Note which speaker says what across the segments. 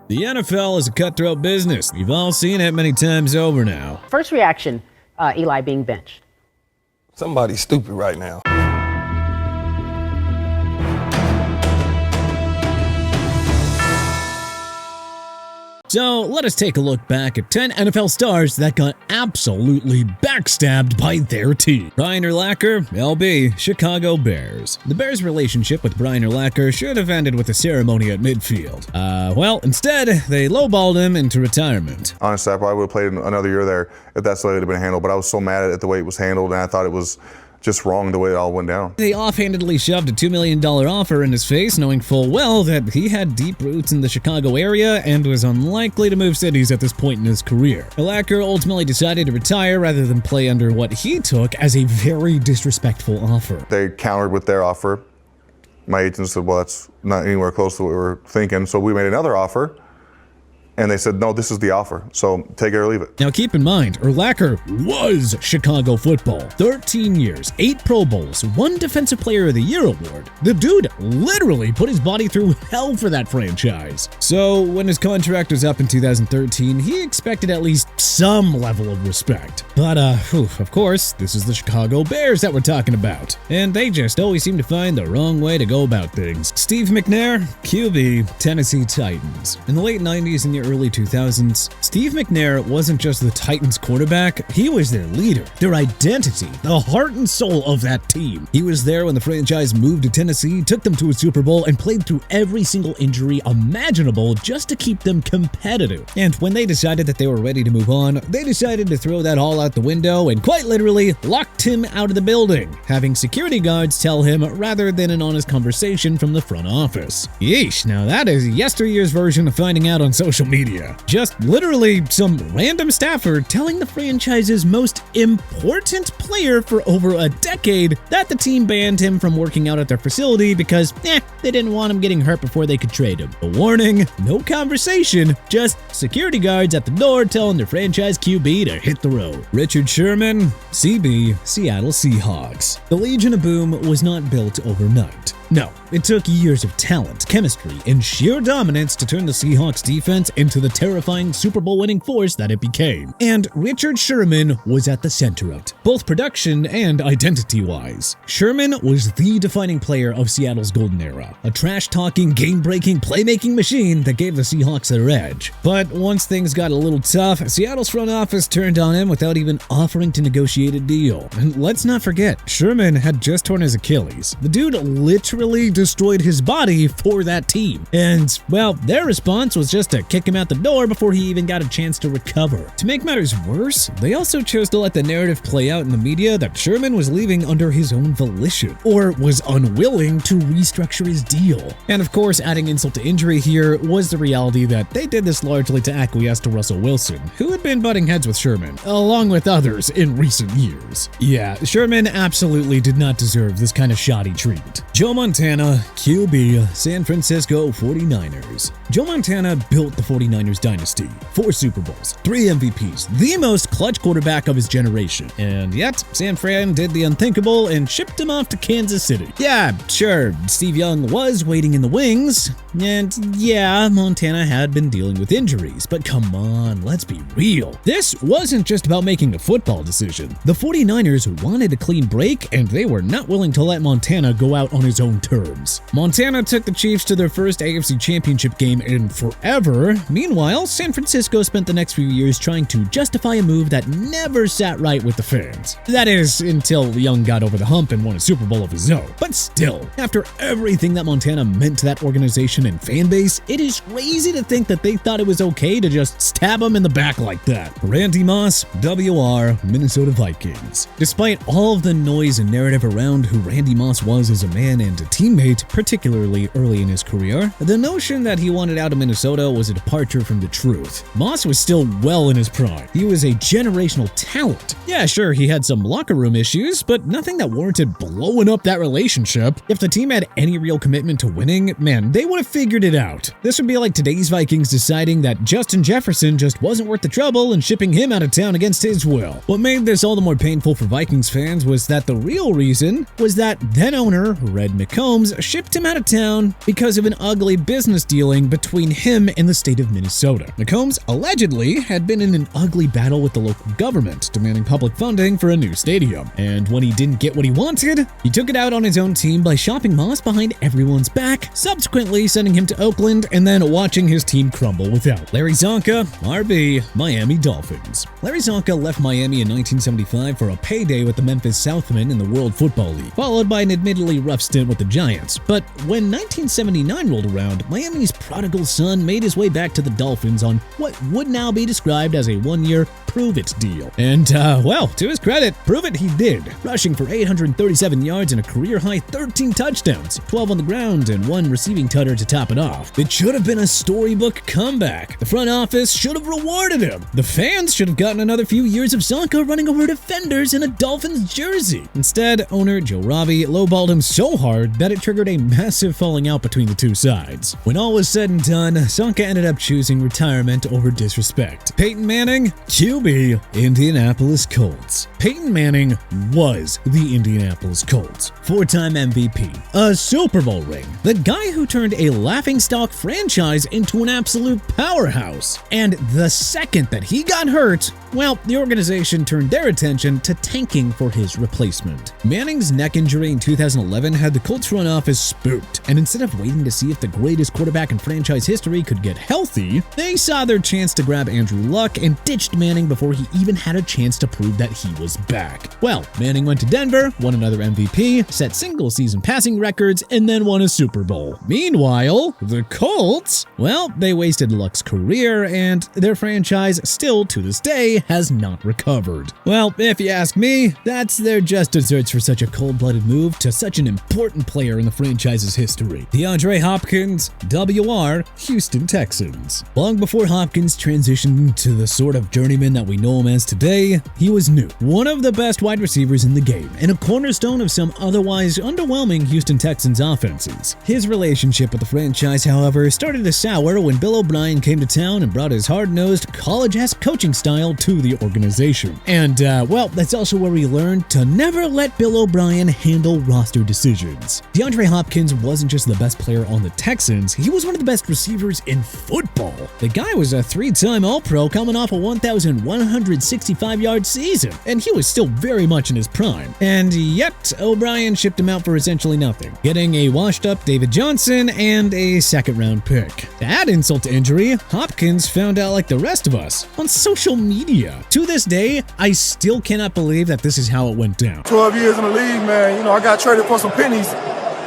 Speaker 1: The NFL is a cutthroat business. You've all seen it many times over now.
Speaker 2: First reaction, Eli being benched.
Speaker 3: Somebody's stupid right now.
Speaker 1: So let us take a look back at 10 NFL stars that got absolutely backstabbed by their team. Brian Urlacher, LB, Chicago Bears. The Bears' relationship with Brian Urlacher should have ended with a ceremony at midfield. Well, instead, they lowballed him into retirement.
Speaker 4: Honestly, I probably would have played another year there if that's the way it had been handled, but I was so mad at the way it was handled, and I thought it was just wrong the way it all went down.
Speaker 1: They offhandedly shoved a $2 million offer in his face, knowing full well that he had deep roots in the Chicago area and was unlikely to move cities at this point in his career. Urlacher ultimately decided to retire rather than play under what he took as a very disrespectful offer.
Speaker 4: They countered with their offer. My agent said, well, that's not anywhere close to what we were thinking, so we made another offer. And they said, no, this is the offer, so take it or leave it.
Speaker 1: Now keep in mind, Urlacher was Chicago football. 13 years, 8 Pro Bowls, 1 Defensive Player of the Year award. The dude literally put his body through hell for that franchise. So when his contract was up in 2013, he expected at least some level of respect. But of course, this is the Chicago Bears that we're talking about. And they just always seem to find the wrong way to go about things. Steve McNair, QB, Tennessee Titans. In the late 90s and the early 2000s, Steve McNair wasn't just the Titans quarterback, he was their leader, their identity, the heart and soul of that team. He was there when the franchise moved to Tennessee, took them to a Super Bowl, and played through every single injury imaginable just to keep them competitive. And when they decided that they were ready to move on, they decided to throw that all out the window and quite literally locked him out of the building, having security guards tell him rather than an honest conversation from the front office. Yeesh, now that is yesteryear's version of finding out on social media. Just literally some random staffer telling the franchise's most important player for over a decade that the team banned him from working out at their facility because, they didn't want him getting hurt before they could trade him. A warning, no conversation, just security guards at the door telling their franchise QB to hit the road. Richard Sherman, CB, Seattle Seahawks. The Legion of Boom was not built overnight. No, it took years of talent, chemistry, and sheer dominance to turn the Seahawks defense into the terrifying Super Bowl winning force that it became. And Richard Sherman was at the center of it, both production and identity-wise. Sherman was the defining player of Seattle's golden era, a trash-talking, game-breaking, playmaking machine that gave the Seahawks their edge. But once things got a little tough, Seattle's front office turned on him without even offering to negotiate a deal. And let's not forget, Sherman had just torn his Achilles. The dude literally destroyed his body for that team. And, well, their response was just to kick him out the door before he even got a chance to recover. To make matters worse, they also chose to let the narrative play out in the media that Sherman was leaving under his own volition, or was unwilling to restructure his deal. And of course, adding insult to injury here was the reality that they did this largely to acquiesce to Russell Wilson, who had been butting heads with Sherman, along with others in recent years. Yeah, Sherman absolutely did not deserve this kind of shoddy treatment. Joe Montana, QB, San Francisco 49ers. Joe Montana built the 49ers dynasty. 4 Super Bowls, 3 MVPs, the most clutch quarterback of his generation. And yet, San Fran did the unthinkable and shipped him off to Kansas City. Yeah, sure, Steve Young was waiting in the wings, and yeah, Montana had been dealing with injuries, but come on, let's be real. This wasn't just about making a football decision. The 49ers wanted a clean break, and they were not willing to let Montana go out on his own terms. Montana took the Chiefs to their first AFC Championship game in forever. Meanwhile, San Francisco spent the next few years trying to justify a move that never sat right with the fans. That is, until Young got over the hump and won a Super Bowl of his own. But still, after everything that Montana meant to that organization and fan base, it is crazy to think that they thought it was okay to just stab him in the back like that. Randy Moss, WR, Minnesota Vikings. Despite all of the noise and narrative around who Randy Moss was as a man and a teammate, particularly early in his career, the notion that he wanted out of Minnesota was a departure from the truth. Moss was still well in his prime. He was a generational talent. Yeah, sure, he had some locker room issues, but nothing that warranted blowing up that relationship. If the team had any real commitment to winning, man, they would have figured it out. This would be like today's Vikings deciding that Justin Jefferson just wasn't worth the trouble and shipping him out of town against his will. What made this all the more painful for Vikings fans was that the real reason was that then owner Red McCombs shipped him out of town because of an ugly business dealing between him and the state of Minnesota. McCombs allegedly had been in an ugly battle with the local government, demanding public funding for a new stadium. And when he didn't get what he wanted, he took it out on his own team by shopping Moss behind everyone's back, subsequently sending him to Oakland and then watching his team crumble without. Larry Csonka, RB, Miami Dolphins. Larry Csonka left Miami in 1975 for a payday with the Memphis Southmen in the World Football League, followed by an admittedly rough stint with the Giants. But when 1979 rolled around, Miami's prodigal son made his way back to the Dolphins on what would now be described as a one-year prove-it deal. And, well, to his credit, prove it he did, rushing for 837 yards and a career-high 13 touchdowns, 12 on the ground and 1 receiving tutter to top it off. It should have been a storybook comeback. The front office should have rewarded him. The fans should have gotten another few years of Csonka running over defenders in a Dolphins jersey. Instead, owner Joe Ravi lowballed him so hard that it triggered a massive falling out between the two sides. When all was said and done, Csonka ended up choosing retirement over disrespect. Peyton Manning, QB, Indianapolis Colts. Peyton Manning was the Indianapolis Colts. 4-time MVP, a Super Bowl ring, the guy who turned a laughingstock franchise into an absolute powerhouse. And the second that he got hurt, well, the organization turned their attention to tanking for his replacement. Manning's neck injury in 2011 had the Colts front office spooked, and instead of waiting to see if the greatest quarterback in franchise history could get healthy, they saw their chance to grab Andrew Luck and ditched Manning before he even had a chance to prove that he was back. Well, Manning went to Denver, won another MVP, set single-season passing records, and then won a Super Bowl. Meanwhile, the Colts, well, they wasted Luck's career, and their franchise still, to this day, has not recovered. Well, if you ask me, that's their just desserts for such a cold-blooded move to such an important player in the franchise's history. DeAndre Hopkins, WR, Houston Texans. Long before Hopkins transitioned to the sort of journeyman that we know him as today, he was new, one of the best wide receivers in the game, and a cornerstone of some otherwise underwhelming Houston Texans offenses. His relationship with the franchise, however, started to sour when Bill O'Brien came to town and brought his hard-nosed, college-esque coaching style to the organization. And, well, that's also where we learned to never let Bill O'Brien handle roster decisions. DeAndre Hopkins wasn't just the best player on the Texans, he was one of the best receivers in football. The guy was a 3-time All-Pro coming off a 1,165-yard season, and he was still very much in his prime. And yet, O'Brien shipped him out for essentially nothing, getting a washed-up David Johnson and a second-round pick. To add insult to injury, Hopkins found out like the rest of us on social media. To this day, I still cannot believe that this is how it went down.
Speaker 5: 12 years in the league, man. You know, I got traded for some pennies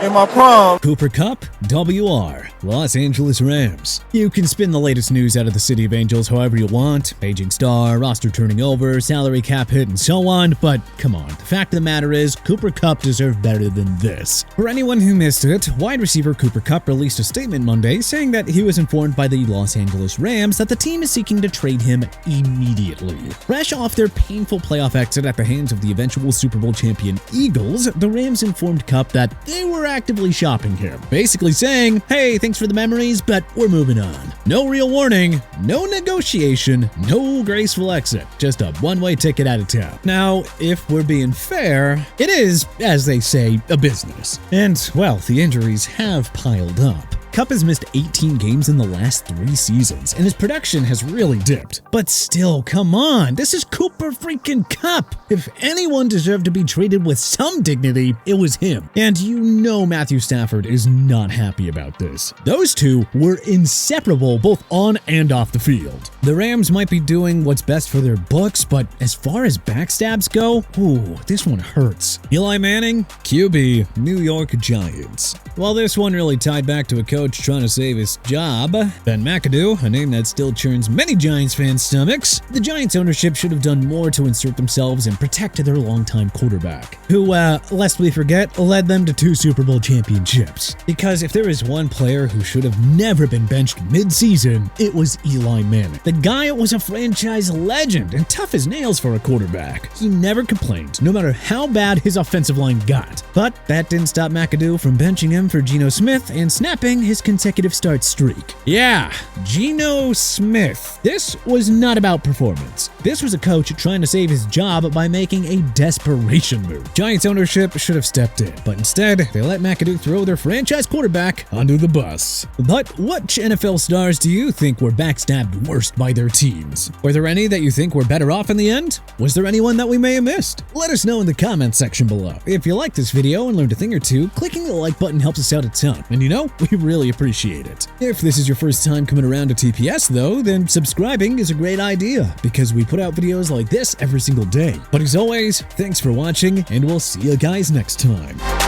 Speaker 5: in my prime.
Speaker 1: Cooper Kupp, WR, Los Angeles Rams. You can spin the latest news out of the City of Angels however you want, aging star, roster turning over, salary cap hit, and so on, but come on, the fact of the matter is, Cooper Kupp deserved better than this. For anyone who missed it, wide receiver Cooper Kupp released a statement Monday saying that he was informed by the Los Angeles Rams that the team is seeking to trade him immediately. Fresh off their painful playoff exit at the hands of the eventual Super Bowl champion Eagles, the Rams informed Kupp that they were actively shopping him, basically saying, hey, thanks for the memories, but we're moving on. No real warning, no negotiation, no graceful exit, just a one-way ticket out of town. Now, if we're being fair, it is, as they say, a business. And, well, the injuries have piled up. Kupp has missed 18 games in the last 3 seasons, and his production has really dipped. But still, come on, this is Cooper freaking Kupp. If anyone deserved to be treated with some dignity, it was him. And you know Matthew Stafford is not happy about this. Those two were inseparable both on and off the field. The Rams might be doing what's best for their books, but as far as backstabs go, ooh, this one hurts. Eli Manning, QB, New York Giants. While this one really tied back to a coach trying to save his job, Ben McAdoo, a name that still churns many Giants fans' stomachs, the Giants ownership should have done more to insert themselves and protect their longtime quarterback, who, lest we forget, led them to 2 Super Bowl championships. Because if there is one player who should have never been benched mid-season, it was Eli Manning. The guy was a franchise legend and tough as nails for a quarterback. He never complained, no matter how bad his offensive line got. But that didn't stop McAdoo from benching him for Geno Smith and snapping his his consecutive start streak. Yeah, Geno Smith. This was not about performance. This was a coach trying to save his job by making a desperation move. Giants ownership should have stepped in, but instead, they let McAdoo throw their franchise quarterback under the bus. But which NFL stars do you think were backstabbed worst by their teams? Were there any that you think were better off in the end? Was there anyone that we may have missed? Let us know in the comments section below. If you liked this video and learned a thing or two, clicking the like button helps us out a ton, and you know, we really appreciate it. If this is your first time coming around to TPS though, then subscribing is a great idea, because we put out videos like this every single day. But as always, thanks for watching, and we'll see you guys next time.